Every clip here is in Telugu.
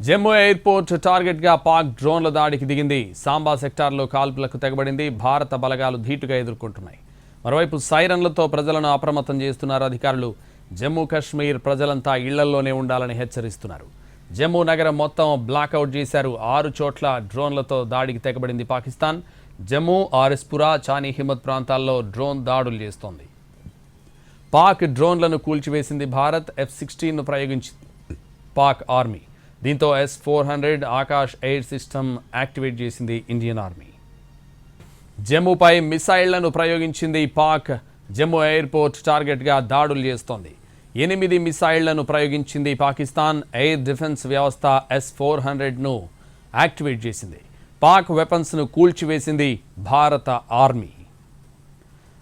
జమ్మూ ఎయిర్పోర్ట్ టార్గెట్గా పాక్ డ్రోన్ల దాడికి దిగింది. సాంబా సెక్టార్లో కాల్పులకు తెగబడింది. భారత బలగాలు ధీటుగా ఎదుర్కొంటున్నాయి. మరోవైపు సైరన్లతో ప్రజలను అప్రమత్తం చేస్తున్నారు అధికారులు. జమ్మూ కాశ్మీర్ ప్రజలంతా ఇళ్లల్లోనే ఉండాలని హెచ్చరిస్తున్నారు. జమ్మూ నగరం మొత్తం బ్లాక్అవుట్ చేశారు. 6 చోట్ల డ్రోన్లతో దాడికి తెగబడింది పాకిస్తాన్. జమ్మూ, ఆర్ఎస్పురా, చానీ హిమత్ ప్రాంతాల్లో డ్రోన్ దాడులు చేస్తోంది. పాక్ డ్రోన్లను కూల్చివేసింది భారత్. F-16ను ప్రయోగించింది పాక్ ఆర్మీ. దీంతో S-400 Akash air system activate చేసింది ఇండియన్ ఆర్మీ. జమ్మూపై మిసైళ్లను ప్రయోగించింది పాక్. జమ్మూ ఎయిర్పోర్ట్ టార్గెట్గా దాడులు చేస్తోంది. 8 మిసైళ్లను ప్రయోగించింది పాకిస్తాన్. ఎయిర్ డిఫెన్స్ వ్యవస్థ S-400ను యాక్టివేట్ చేసింది. పాక్ వెపన్స్ను కూల్చివేసింది భారత ఆర్మీ.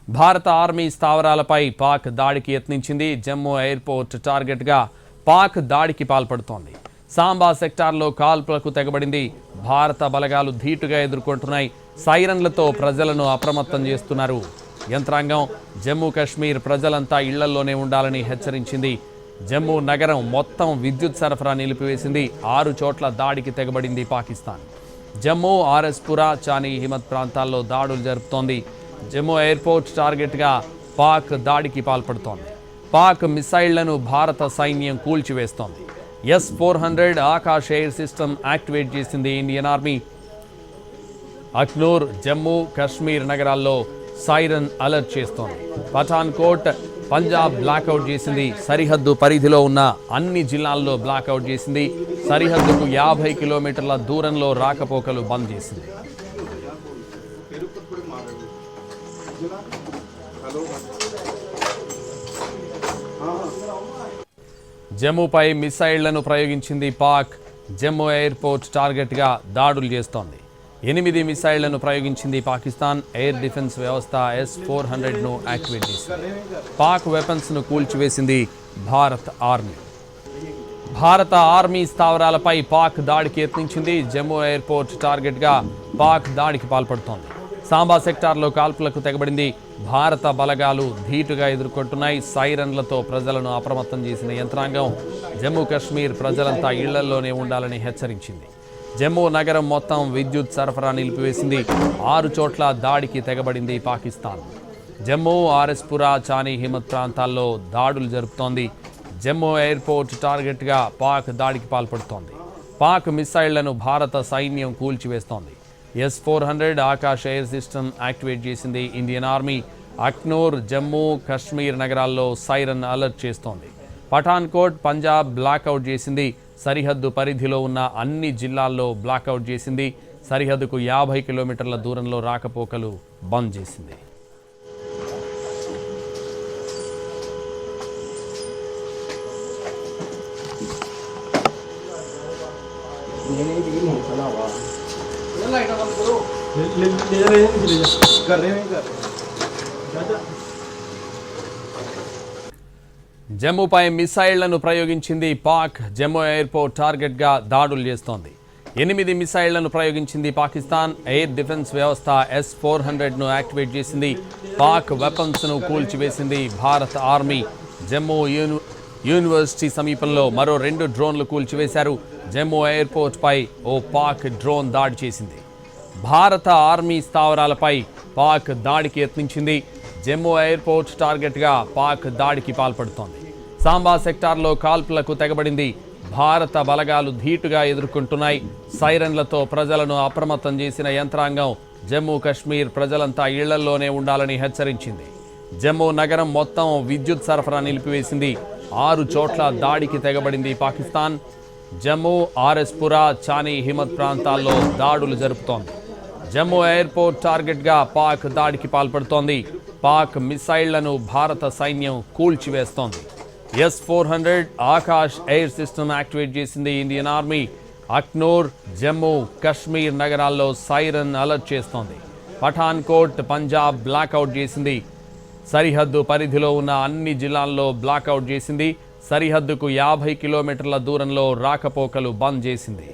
భారత ఆర్మీ స్థావరాలపై పాక్ దాడికి యత్నించింది. జమ్మూ ఎయిర్పోర్ట్ టార్గెట్గా పాక్ దాడికి పాల్పడుతోంది. సాంబా సెక్టార్లో కాల్పులకు తెగబడింది. భారత బలగాలు ధీటుగా ఎదుర్కొంటున్నాయి. సైరన్లతో ప్రజలను అప్రమత్తం చేస్తున్నారు యంత్రాంగం. జమ్మూ కాశ్మీర్ ప్రజలంతా ఇళ్లల్లోనే ఉండాలని హెచ్చరించింది. జమ్మూ నగరం మొత్తం విద్యుత్ సరఫరా నిలిపివేసింది. 6 చోట్ల దాడికి తెగబడింది పాకిస్తాన్. జమ్మూ, ఆర్ఎస్పురా, చానీ హిమత్ ప్రాంతాల్లో దాడులు జరుపుతోంది. జమ్మూ ఎయిర్పోర్ట్ టార్గెట్గా పాక్ దాడికి పాల్పడుతోంది. పాక్ మిసైళ్లను భారత సైన్యం కూల్చివేస్తోంది. S-400 Akash air system activate చేసింది ఇండియన్ ఆర్మీ. అఖ్నూర్, జమ్మూ కాశ్మీర్ నగరాల్లో సైరన్ అలర్ట్ చేస్తోంది. పఠాన్కోట్, పంజాబ్ బ్లాక్అవుట్ చేసింది. సరిహద్దు పరిధిలో ఉన్న అన్ని జిల్లాల్లో బ్లాక్అవుట్ చేసింది. సరిహద్దుకు 50 కిలోమీటర్ల దూరంలో రాకపోకలు బంద్ చేసింది. జమ్మూపై మిసైళ్లను ప్రయోగించింది పాక్. జమ్మూ ఎయిర్పోర్ట్ టార్గెట్గా దాడులు చేస్తోంది. 8 మిసైళ్లను ప్రయోగించింది పాకిస్తాన్. ఎయిర్ డిఫెన్స్ వ్యవస్థ S-400ను యాక్టివేట్ చేసింది. పాక్ వెపన్స్ను కూల్చివేసింది భారత ఆర్మీ. భారత ఆర్మీ స్థావరాలపై పాక్ దాడికి యత్నించింది. జమ్మూ ఎయిర్పోర్ట్ టార్గెట్గా పాక్ దాడికి పాల్పడుతోంది. సాంబా సెక్టార్లో కాల్పులకు తెగబడింది. భారత బలగాలు ధీటుగా ఎదుర్కొంటున్నాయి. సైరన్లతో ప్రజలను అప్రమత్తం చేసిన యంత్రాంగం జమ్మూ కాశ్మీర్ ప్రజలంతా ఇళ్లల్లోనే ఉండాలని హెచ్చరించింది. జమ్మూ నగరం మొత్తం విద్యుత్ సరఫరా నిలిపివేసింది. 6 చోట్ల దాడికి తెగబడింది పాకిస్తాన్. జమ్మూ, ఆర్ఎస్పురా, చానీ హిమత్ ప్రాంతాల్లో దాడులు జరుపుతోంది. జమ్మూ ఎయిర్పోర్ట్ టార్గెట్గా పాక్ దాడికి పాల్పడుతోంది. పాక్ మిసైళ్లను భారత సైన్యం కూల్చివేస్తోంది. S-400 Akash air system activate చేసింది ఇండియన్ ఆర్మీ. అఖ్నూర్, జమ్మూ కాశ్మీర్ నగరాల్లో సైరన్ అలర్ట్ చేస్తోంది. పఠాన్కోట్, పంజాబ్ బ్లాక్అవుట్ చేసింది. సరిహద్దు పరిధిలో ఉన్న అన్ని జిల్లాల్లో బ్లాక్అవుట్ చేసింది. సరిహద్దుకు 50 కిలోమీటర్ల దూరంలో రాకపోకలు బంద్ చేసింది. జమ్మూపై మిసైళ్లను ప్రయోగించింది పాక్. జమ్మూ ఎయిర్పోర్ట్ టార్గెట్గా దాడులు చేస్తోంది. 8 మిసైళ్లను ప్రయోగించింది పాకిస్తాన్. ఎయిర్ డిఫెన్స్ వ్యవస్థ S-400ను యాక్టివేట్ చేసింది. పాక్ వెపన్స్ను కూల్చివేసింది భారత ఆర్మీ. జమ్మూ యూనివర్సిటీ సమీపంలో మరో 2 డ్రోన్లు కూల్చివేశారు. జమ్మూ ఎయిర్పోర్ట్పై ఓ పాక్ డ్రోన్ దాడి చేసింది. భారత ఆర్మీ స్థావరాలపై పాక్ దాడికి యత్నించింది. జమ్మూ ఎయిర్పోర్ట్ టార్గెట్గా పాక్ దాడికి పాల్పడుతోంది. సాంబా సెక్టార్లో కాల్పులకు తెగబడింది. భారత బలగాలు ధీటుగా ఎదుర్కొంటున్నాయి. సైరన్లతో ప్రజలను అప్రమత్తం చేసిన యంత్రాంగం జమ్మూ కాశ్మీర్ ప్రజలంతా ఇళ్లల్లోనే ఉండాలని హెచ్చరించింది. జమ్మూ నగరం మొత్తం విద్యుత్ సరఫరా నిలిపివేసింది. 6 చోట్ల దాడికి తెగబడింది పాకిస్తాన్. జమ్మూ, ఆర్ఎస్పురా, చానీ హిమత్ ప్రాంతాల్లో దాడులు జరుపుతోంది. జమ్మూ ఎయిర్పోర్ట్ టార్గెట్గా పాక్ దాడికి పాల్పడుతోంది. పాక్ మిసైళ్లను భారత సైన్యం కూల్చివేస్తోంది. S-400 Akash air system activate చేసింది ఇండియన్ ఆర్మీ. అఖ్నూర్, జమ్మూ కాశ్మీర్ నగరాల్లో సైరన్ అలర్ట్ చేస్తోంది. పఠాన్కోట్, పంజాబ్ బ్లాక్అవుట్ చేసింది. సరిహద్దు పరిధిలో ఉన్న అన్ని జిల్లాల్లో బ్లాక్అవుట్ చేసింది. సరిహద్దుకు 50 కిలోమీటర్ల దూరంలో రాకపోకలు బంద్ చేసింది.